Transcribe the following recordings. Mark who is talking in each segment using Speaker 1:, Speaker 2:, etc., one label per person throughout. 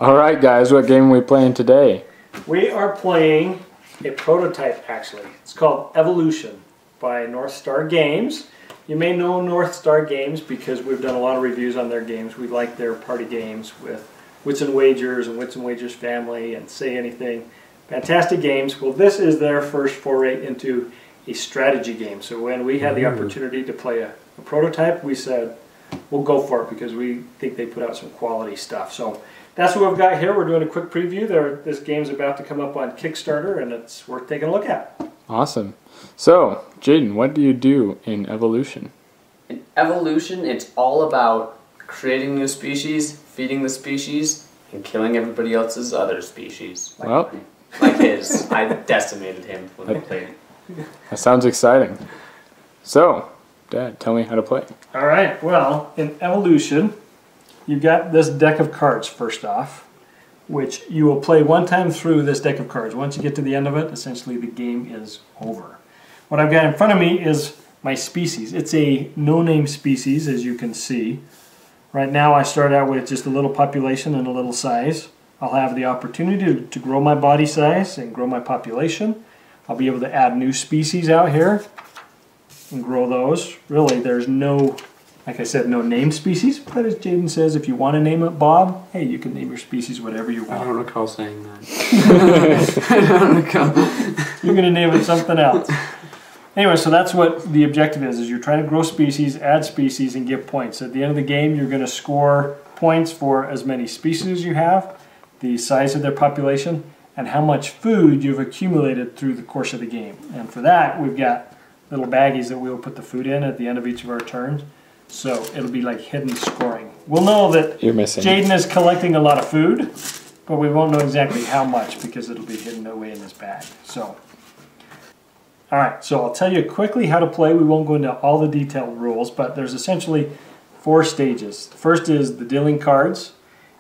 Speaker 1: Alright guys, what game are we playing today?
Speaker 2: We are playing a prototype actually. It's called Evolution by North Star Games. You may know North Star Games because we've done a lot of reviews on their games. We like their party games with Wits and Wagers and Wits and Wagers Family and Say Anything. Fantastic games. Well, this is their first foray into a strategy game. So when we had the opportunity to play a prototype, we said we'll go for it because we think they put out some quality stuff. So that's what we've got here. We're doing a quick preview. This game's about to come up on Kickstarter and it's worth taking a look at.
Speaker 1: Awesome. So, Jaden, what do you do in Evolution?
Speaker 3: In Evolution, it's all about creating new species, feeding the species, and killing everybody else's other species. Like his. I decimated him when we played.
Speaker 1: That sounds exciting. So, Dad, tell me how to play.
Speaker 2: Alright, well, in Evolution, you've got this deck of cards first off, which you will play one time through this deck of cards. Once you get to the end of it, essentially the game is over. What I've got in front of me is my species. It's a no-name species, as you can see. Right now I start out with just a little population and a little size. I'll have the opportunity to grow my body size and grow my population. I'll be able to add new species out here and grow those. Really, there's no, like I said, no named species, but as Jaden says, if you want to name it Bob, hey, you can name your species whatever you want.
Speaker 3: I don't recall saying that. I don't recall.
Speaker 2: You're going to name it something else. Anyway, so that's what the objective is you're trying to grow species, add species, and get points. At the end of the game, you're going to score points for as many species as you have, the size of their population, and how much food you've accumulated through the course of the game. And for that, we've got little baggies that we'll put the food in at the end of each of our turns. So it'll be like hidden scoring. We'll know that Jaden is collecting a lot of food, but we won't know exactly how much because it'll be hidden away in his bag. So, all right, so I'll tell you quickly how to play. We won't go into all the detailed rules, but there's essentially 4 stages. The first is the dealing cards,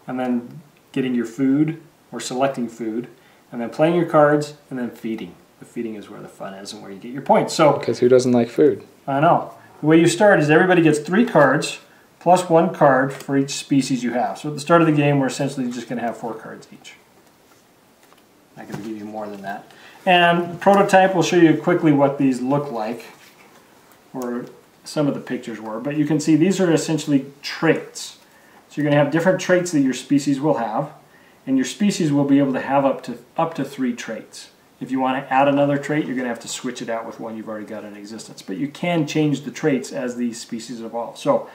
Speaker 2: and then getting your food or selecting food, and then playing your cards, and then feeding. The feeding is where the fun is and where you get your points. So,
Speaker 1: because who doesn't like food?
Speaker 2: I know. The way you start is everybody gets 3 cards plus 1 card for each species you have. So at the start of the game, we're essentially just going to have 4 cards each. I can give you more than that. And prototype will show you quickly what these look like, or some of the pictures were. But you can see these are essentially traits. So you're going to have different traits that your species will have, and your species will be able to have up to 3 traits. If you want to add another trait, you're going to have to switch it out with one you've already got in existence. But you can change the traits as these species evolve. So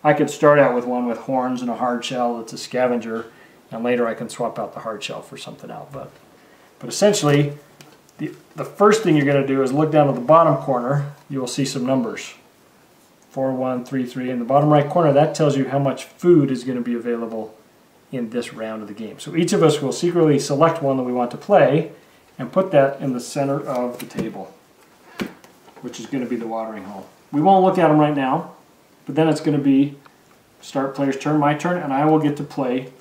Speaker 2: I could start out with one with horns and a hard shell that's a scavenger, and later I can swap out the hard shell for something else. But essentially, the first thing you're going to do is look down at the bottom corner. You will see some numbers. 4, 1, 3, 3. In the bottom right corner, that tells you how much food is going to be available in this round of the game. So each of us will secretly select one that we want to play and put that in the center of the table, which is going to be the watering hole. We won't look at them right now, but then it's going to be start player's turn, my turn, and I will get to play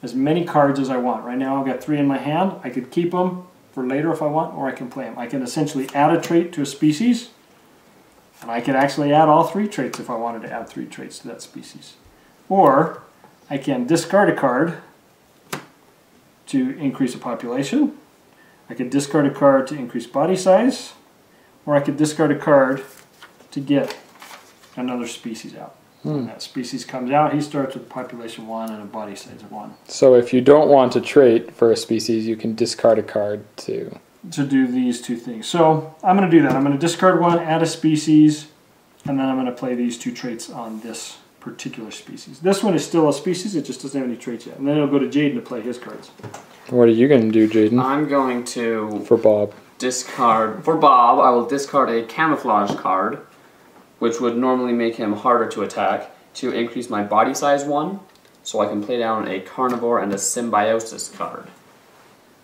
Speaker 2: as many cards as I want. Right now I've got 3 in my hand. I could keep them for later if I want, or I can play them. I can essentially add a trait to a species, and I could actually add all 3 traits if I wanted to add 3 traits to that species. Or I can discard a card to increase a population. I could discard a card to increase body size, or I could discard a card to get another species out. When that species comes out, he starts with population 1 and a body size of 1.
Speaker 1: So if you don't want a trait for a species, you can discard a card to
Speaker 2: do these 2 things. So I'm going to do that. I'm going to discard 1, add a species, and then I'm going to play these 2 traits on this particular species. This one is still a species, it just doesn't have any traits yet. And then it'll go to Jaden to play his cards.
Speaker 1: What are you going to do, Jaden?
Speaker 3: I'm going to...
Speaker 1: For Bob.
Speaker 3: Discard... For Bob, I will discard a camouflage card, which would normally make him harder to attack, to increase my body size 1, so I can play down a carnivore and a symbiosis card.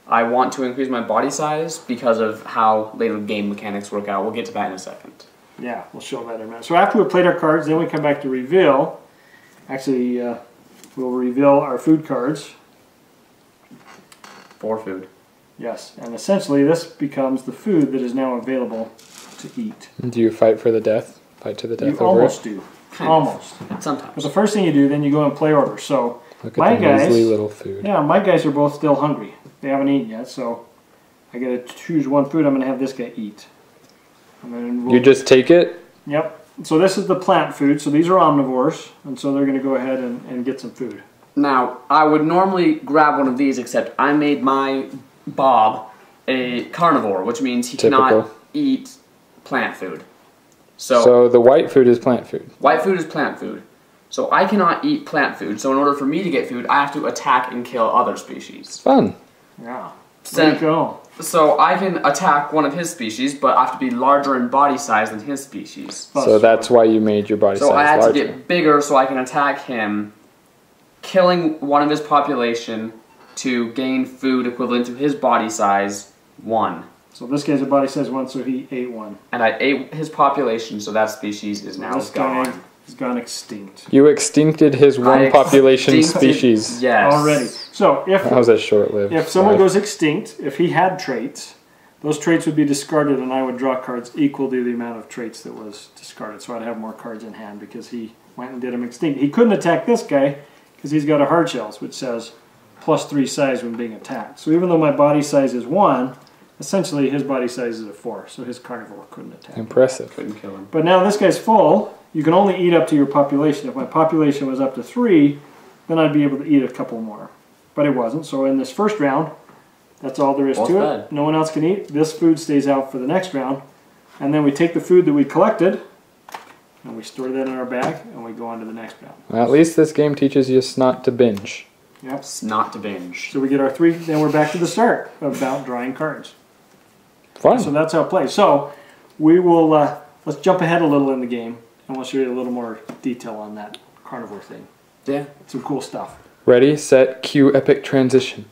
Speaker 3: I want to increase my body size because of how later game mechanics work out. We'll get to that in a second.
Speaker 2: Yeah, we'll show that in a minute. So after we've played our cards, then we come back to reveal. Actually, we'll reveal our food cards.
Speaker 3: 4 food.
Speaker 2: Yes, and essentially this becomes the food that is now available to eat.
Speaker 1: Do you fight for the death? Fight to the death
Speaker 2: you
Speaker 1: over
Speaker 2: almost
Speaker 1: it?
Speaker 2: do. Almost.
Speaker 3: Sometimes.
Speaker 2: But the first thing you do, then you go in play order. So
Speaker 1: Look
Speaker 2: My
Speaker 1: at the
Speaker 2: guys-
Speaker 1: measly little food.
Speaker 2: Yeah, my guys are both still hungry. They haven't eaten yet, so I gotta choose one food. I'm gonna have this guy eat. And then
Speaker 1: You just take it?
Speaker 2: Yep. So this is the plant food. So these are omnivores, and so they're gonna go ahead and get some food.
Speaker 3: Now, I would normally grab one of these, except I made my Bob a carnivore, which means he cannot
Speaker 1: Typical.
Speaker 3: eat plant food. So,
Speaker 1: So the white food is plant food.
Speaker 3: white food is plant food. So I cannot eat plant food. So in order for me to get food, I have to attack and kill other species.
Speaker 1: Fun.
Speaker 2: Yeah. There you
Speaker 3: So,
Speaker 2: go.
Speaker 3: so I can attack one of his species, but I have to be larger in body size than his species.
Speaker 1: So that's why you made your body
Speaker 3: So I
Speaker 1: size
Speaker 3: had
Speaker 1: larger.
Speaker 3: to get bigger so I can attack him, killing one of his population to gain food equivalent to his body size, 1.
Speaker 2: So this guy's a body size 1, so he ate 1.
Speaker 3: And I ate his population, so that species is now
Speaker 2: This guy
Speaker 3: gone.
Speaker 2: has gone extinct
Speaker 1: You extincted his one
Speaker 3: I
Speaker 1: population
Speaker 3: extincted-
Speaker 1: species.
Speaker 3: Yes.
Speaker 2: already. So
Speaker 1: That was a short-lived.
Speaker 2: if someone
Speaker 1: life.
Speaker 2: goes extinct, if he had traits, those traits would be discarded, and I would draw cards equal to the amount of traits that was discarded. So I'd have more cards in hand because he went and did him extinct. He couldn't attack this guy because he's got a hard shells, which says +3 size when being attacked. So even though my body size is 1, essentially his body size is a 4, so his carnivore couldn't attack.
Speaker 1: Impressive.
Speaker 3: Couldn't kill him.
Speaker 2: But now this guy's full. You can only eat up to your population. If my population was up to 3, then I'd be able to eat a couple more. But it wasn't. So in this first round, that's all there is
Speaker 3: Both
Speaker 2: to
Speaker 3: fed.
Speaker 2: it. No one else can eat. This food stays out for the next round. And then we take the food that we collected, and we store that in our bag, and we go on to the next round.
Speaker 1: Well, at least this game teaches you not to binge.
Speaker 2: Yep.
Speaker 3: It's not to binge.
Speaker 2: So we get our 3, then we're back to the start about drawing cards.
Speaker 1: Fun.
Speaker 2: So that's how it plays. So we will, let's jump ahead a little in the game, and we'll show you a little more detail on that carnivore thing.
Speaker 3: Yeah.
Speaker 2: Some cool stuff.
Speaker 1: Ready, set, cue, epic transition.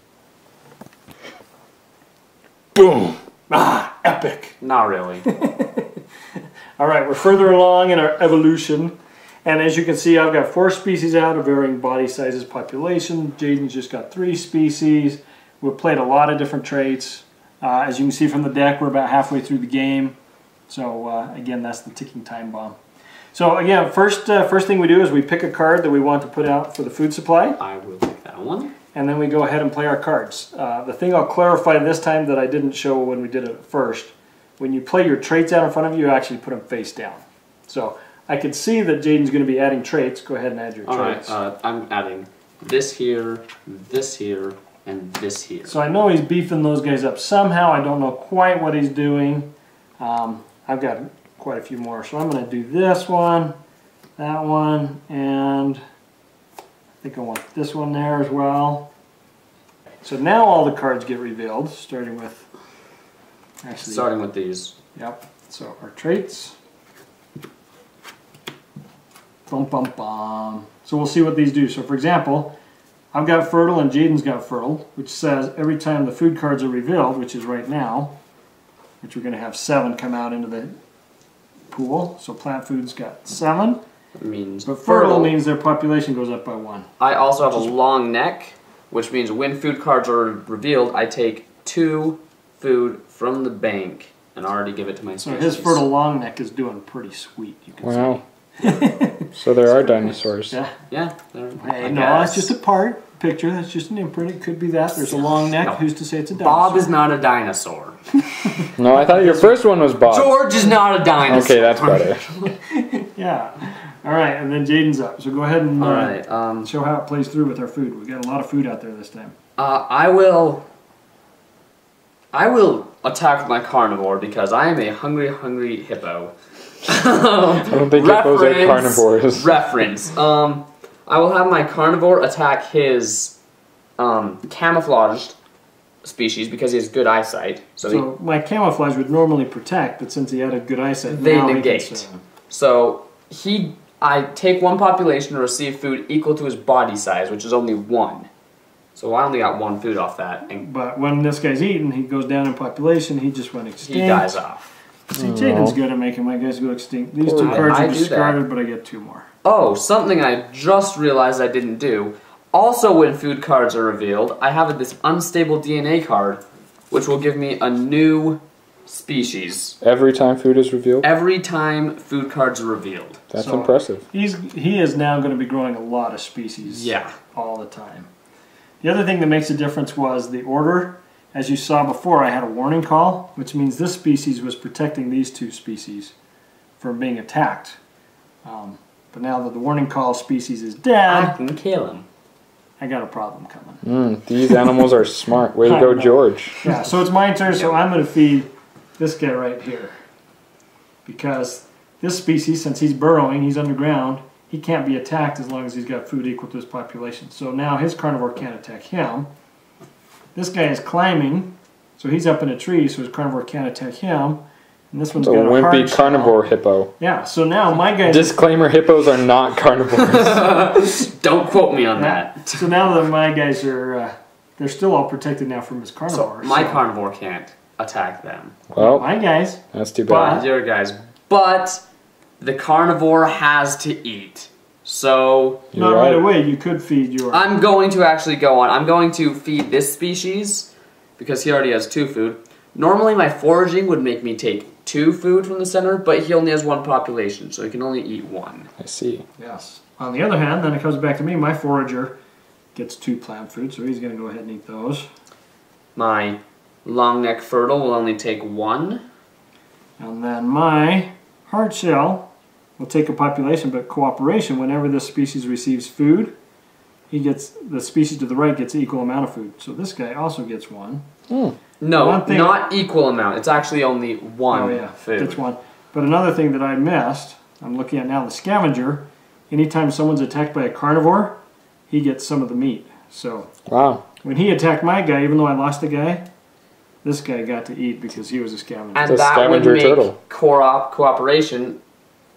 Speaker 1: Boom.
Speaker 2: Ah, epic.
Speaker 3: Not really.
Speaker 2: All right, we're further along in our evolution. And as you can see, I've got 4 species out of varying body sizes, population. Jaden's just got 3 species. We've played a lot of different traits. As you can see from the deck, we're about halfway through the game. So again, that's the ticking time bomb. So again, first thing we do is we pick a card that we want to put out for the food supply.
Speaker 3: I will take that one.
Speaker 2: And then we go ahead and play our cards. The thing I'll clarify this time that I didn't show when we did it at first, when you play your traits out in front of you, you actually put them face down. So I can see that Jaden's going to be adding traits. Go ahead and add your traits.
Speaker 3: Alright, I'm adding this here, and this here.
Speaker 2: So I know he's beefing those guys up somehow. I don't know quite what he's doing. I've got quite a few more. So I'm going to do this one, that one, and I think I want this one there as well. So now all the cards get revealed, starting with
Speaker 3: these.
Speaker 2: Yep. So our traits. Bum bum bum. So we'll see what these do. So for example, I've got fertile and Jaden's got fertile, which says every time the food cards are revealed, which is right now, which we're going to have 7 come out into the pool. So plant food's got 7.
Speaker 3: It means
Speaker 2: But fertile means their population goes up by 1.
Speaker 3: I also have a long neck, which means when food cards are revealed, I take 2 food from the bank and already give it to my
Speaker 2: So
Speaker 3: species.
Speaker 2: his fertile long neck is doing pretty sweet, you can
Speaker 1: Wow. So there are dinosaurs.
Speaker 2: see. Yeah.
Speaker 3: Yeah.
Speaker 2: Hey, no, it's just a picture. That's just an imprint. It could be that. There's a long neck.
Speaker 3: No.
Speaker 2: Who's to say it's a dinosaur?
Speaker 3: Bob is not a dinosaur.
Speaker 1: No, I thought your first one was Bob.
Speaker 3: George is not a dinosaur.
Speaker 1: Okay, that's better.
Speaker 2: Yeah. All right, and then Jaden's up. So go ahead and
Speaker 3: Alright,
Speaker 2: show how it plays through with our food. We got a lot of food out there this time.
Speaker 3: I will attack my carnivore because I am a hungry hippo.
Speaker 1: I don't think hippos are carnivores.
Speaker 3: Reference. I will have my carnivore attack his camouflaged species because he has good eyesight.
Speaker 2: So my camouflage would normally protect, but since he had a good eyesight,
Speaker 3: They
Speaker 2: now he
Speaker 3: negate.
Speaker 2: can,
Speaker 3: I take one population to receive food equal to his body size, which is only 1. So I only got 1 food off that, and
Speaker 2: but when this guy's eating, he goes down in population. He just went extinct.
Speaker 3: he dies off.
Speaker 2: See, Jaden's good at making my guys go extinct. These 2 cards
Speaker 3: I
Speaker 2: are
Speaker 3: do that.
Speaker 2: discarded, but I get 2 more.
Speaker 3: Oh, something I just realized I didn't do. Also, when food cards are revealed, I have this unstable DNA card, which will give me a new species
Speaker 1: Every time food is revealed?
Speaker 3: every time food cards are revealed.
Speaker 1: That's
Speaker 2: So-
Speaker 1: impressive.
Speaker 2: He is now going to be growing a lot of species.
Speaker 3: Yeah.
Speaker 2: All the time. The other thing that makes a difference was the order. As you saw before, I had a warning call, which means this species was protecting these two species from being attacked. But now that the warning call species is
Speaker 3: I
Speaker 2: dead,
Speaker 3: can kill him.
Speaker 2: I got a problem coming.
Speaker 1: These animals are smart. Way to
Speaker 2: I
Speaker 1: go,
Speaker 2: know.
Speaker 1: George.
Speaker 2: Yeah, so it's my turn, so I'm going to feed this guy right here. Because this species, since he's burrowing, he's underground, he can't be attacked as long as he's got food equal to his population. So now his carnivore can't attack him. This guy is climbing, so he's up in a tree, so his carnivore can't attack him. And this one's
Speaker 1: It's a
Speaker 2: got a
Speaker 1: wimpy
Speaker 2: hard shell.
Speaker 1: carnivore hippo.
Speaker 2: Yeah, so now my guy.
Speaker 1: Disclaimer, hippos are not carnivores.
Speaker 3: Don't quote me on that.
Speaker 2: So now that my guys are, they're still all protected now from his
Speaker 3: So
Speaker 2: carnivore.
Speaker 3: my carnivore can't attack them.
Speaker 1: Well,
Speaker 2: My guys.
Speaker 1: that's too bad.
Speaker 3: Your guys. But the carnivore has to eat. So
Speaker 1: You're
Speaker 2: Not right
Speaker 1: right.
Speaker 2: away. You could feed your.
Speaker 3: I'm going to actually go on. I'm going to feed this species because he already has 2 food. Normally my foraging would make me take 2 food from the center, but he only has 1 population, so he can only eat 1.
Speaker 1: I see.
Speaker 2: Yes. On the other hand, then it comes back to me. My forager gets 2 plant food, so he's going to go ahead and eat those.
Speaker 3: My long neck fertile will only take 1.
Speaker 2: And then my hard shell will take a population, but cooperation. Whenever this species receives food, he gets the species to the right gets an equal amount of food. So this guy also gets 1.
Speaker 3: No,
Speaker 2: One thing-
Speaker 3: not equal amount. It's actually only 1
Speaker 2: Oh yeah,
Speaker 3: food.
Speaker 2: gets 1. But another thing that I missed, I'm looking at now the scavenger. Anytime someone's attacked by a carnivore, he gets some of the meat. So
Speaker 1: Wow.
Speaker 2: when he attacked my guy, even though I lost the guy, this guy got to eat because he was a scavenger.
Speaker 3: And
Speaker 1: It's a
Speaker 3: that would
Speaker 1: scavenger
Speaker 3: make
Speaker 1: turtle.
Speaker 3: cooperation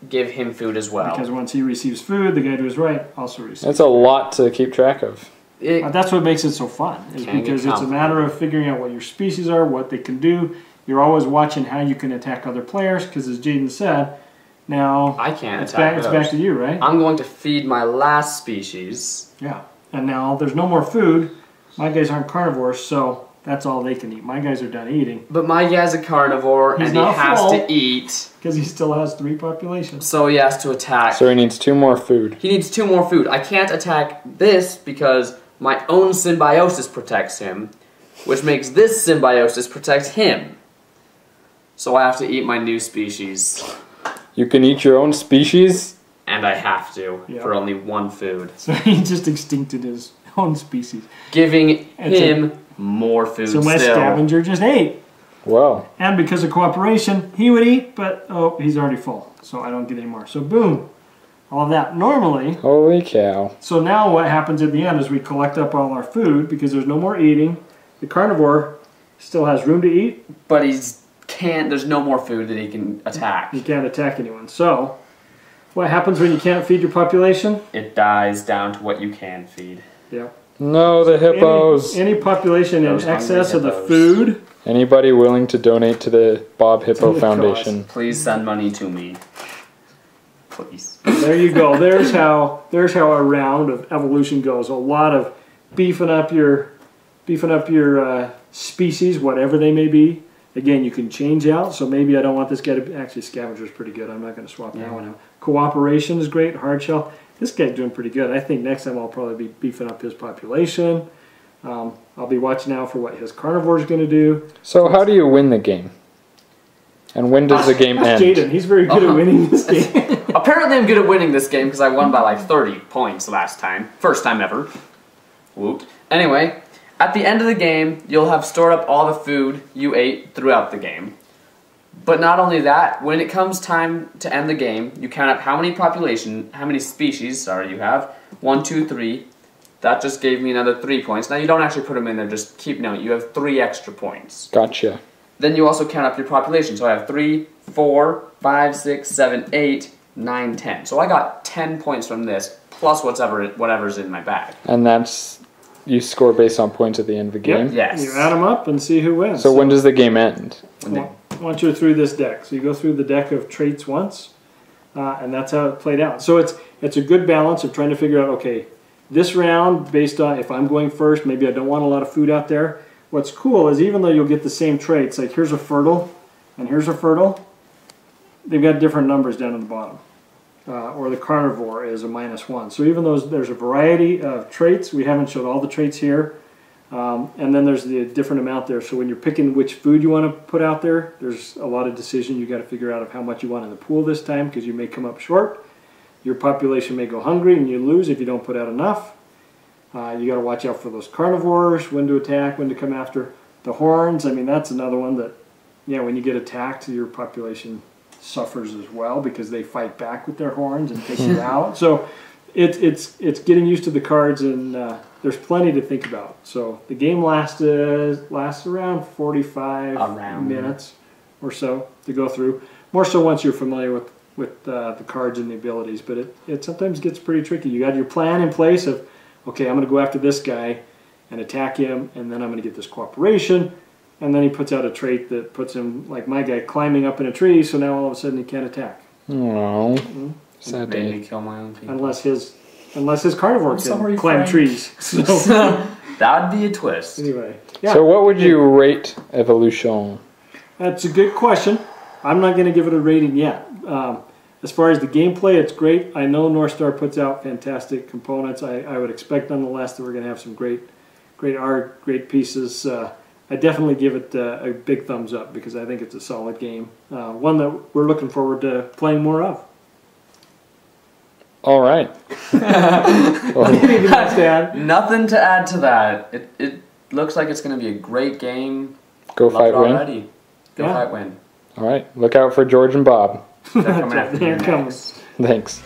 Speaker 3: give him food as well.
Speaker 2: Because once he receives food, the guy to his right also receives.
Speaker 1: That's a lot to keep track of.
Speaker 2: That's what makes it so fun, is
Speaker 3: Can get
Speaker 2: because it's a
Speaker 3: complicated.
Speaker 2: matter of figuring out what your species are, what they can do. You're always watching how you can attack other players, because as Jaden said, now
Speaker 3: I can't
Speaker 2: it's
Speaker 3: attack
Speaker 2: back, it's
Speaker 3: those.
Speaker 2: back to you, right?
Speaker 3: I'm going to feed my last species.
Speaker 2: Yeah. And now there's no more food. My guys aren't carnivores, so that's all they can eat. My guys are done eating,
Speaker 3: But my guy's a carnivore
Speaker 2: He's
Speaker 3: and he
Speaker 2: not
Speaker 3: has
Speaker 2: full.
Speaker 3: to eat,
Speaker 2: because he still has 3 populations.
Speaker 3: so he has to attack.
Speaker 1: So he needs 2 more food.
Speaker 3: He needs 2 more food. I can't attack this because my own symbiosis protects him, which makes this symbiosis protect him. So I have to eat my new species,
Speaker 1: You can eat your own species?
Speaker 3: and I have to
Speaker 2: Yeah.
Speaker 3: for only 1 food,
Speaker 2: So he just extincted his own species.
Speaker 3: giving
Speaker 2: It's
Speaker 3: him more food
Speaker 2: So my
Speaker 3: still.
Speaker 2: scavenger just ate.
Speaker 1: Wow.
Speaker 2: And because of cooperation, he would eat, but oh, he's already full. So I don't get any more. So boom. All of that. Normally,
Speaker 1: Holy cow.
Speaker 2: so now what happens at the end is we collect up all our food because there's no more eating. The carnivore still has room to eat.
Speaker 3: But there's no more food that he can attack.
Speaker 2: He can't attack anyone. So what happens when you can't feed your population?
Speaker 3: It dies down to what you can feed.
Speaker 2: Yeah.
Speaker 1: No, the hippos.
Speaker 2: Any population in
Speaker 3: Those hungry
Speaker 2: excess of the
Speaker 3: hippos.
Speaker 2: food.
Speaker 1: Anybody willing to donate to the Bob Hippo
Speaker 2: To the
Speaker 1: Foundation?
Speaker 3: Please send money to me. Please.
Speaker 2: There you go. There's how a round of evolution goes. A lot of beefing up your species, whatever they may be. Again, you can change out. So maybe I don't want this guy to be, actually scavenger's pretty good. I'm not going to swap that one out. Cooperation is great. Hard shell. This guy's doing pretty good. I think next time I'll probably be beefing up his population. I'll be watching out for what his carnivore is going to do.
Speaker 1: So how do you win the game? And when does the game end?
Speaker 2: Jaden, he's very good at winning this game.
Speaker 3: Apparently I'm good at winning this game because I won by like 30 points last time. First time ever. Woot. Anyway, at the end of the game, you'll have stored up all the food you ate throughout the game. But not only that, when it comes time to end the game, you count up how many species you have. 1, 2, 3. That just gave me another 3 points. Now you don't actually put them in there, just keep note. You have 3 extra points.
Speaker 1: Gotcha.
Speaker 3: Then you also count up your population. So I have 3, 4, 5, 6, 7, 8, 9, 10. So I got 10 points from this, plus whatever's in my bag.
Speaker 1: And that's, you score based on points at the end of the game?
Speaker 3: Yes.
Speaker 2: You add them up and see who wins.
Speaker 1: So when does the game end?
Speaker 2: Once you're through this deck. So you go through the deck of traits once, and that's how it played out. So it's a good balance of trying to figure out, okay, this round, based on if I'm going first, maybe I don't want a lot of food out there. What's cool is even though you'll get the same traits, like here's a fertile, And here's a fertile. They've got different numbers down at the bottom. Or the carnivore is a -1. So even though there's a variety of traits, we haven't showed all the traits here. And then there's the different amount there. So when you're picking which food you want to put out there, there's a lot of decision you got to figure out of how much you want in the pool this time, because you may come up short. Your population may go hungry and you lose if you don't put out enough. You got to watch out for those carnivores, when to attack, when to come after. The horns, I mean, that's another one that, yeah, when you get attacked, your population suffers as well because they fight back with their horns and take you out. So it's getting used to the cards, and there's plenty to think about. So the game lasts around 45 minutes or so to go through. More so once you're familiar with the cards and the abilities, but it sometimes gets pretty tricky. You got your plan in place of, okay, I'm going to go after this guy and attack him, and then I'm going to get this cooperation. And then he puts out a trait that puts him, like my guy, climbing up in a tree, so now all of a sudden he can't attack.
Speaker 1: Oh,
Speaker 3: Sad day. Made me kill my own people.
Speaker 2: Unless his carnivore can climb trees. So
Speaker 3: that'd be a twist.
Speaker 2: Anyway, yeah.
Speaker 1: So what would you rate Evolution?
Speaker 2: That's a good question. I'm not going to give it a rating yet. As far as the gameplay, it's great. I know North Star puts out fantastic components. I would expect, nonetheless, that we're going to have some great art, great pieces. I definitely give it a big thumbs up because I think it's a solid game. One that we're looking forward to playing more of.
Speaker 1: All right.
Speaker 2: Anything else to add?
Speaker 3: Nothing to add to that. It looks like it's going to be a great game.
Speaker 1: Go fight, win.
Speaker 3: Already. Go fight, win.
Speaker 1: All right. Look out for George and Bob.
Speaker 3: They're coming after you
Speaker 2: They're coming.
Speaker 3: next.
Speaker 1: Thanks.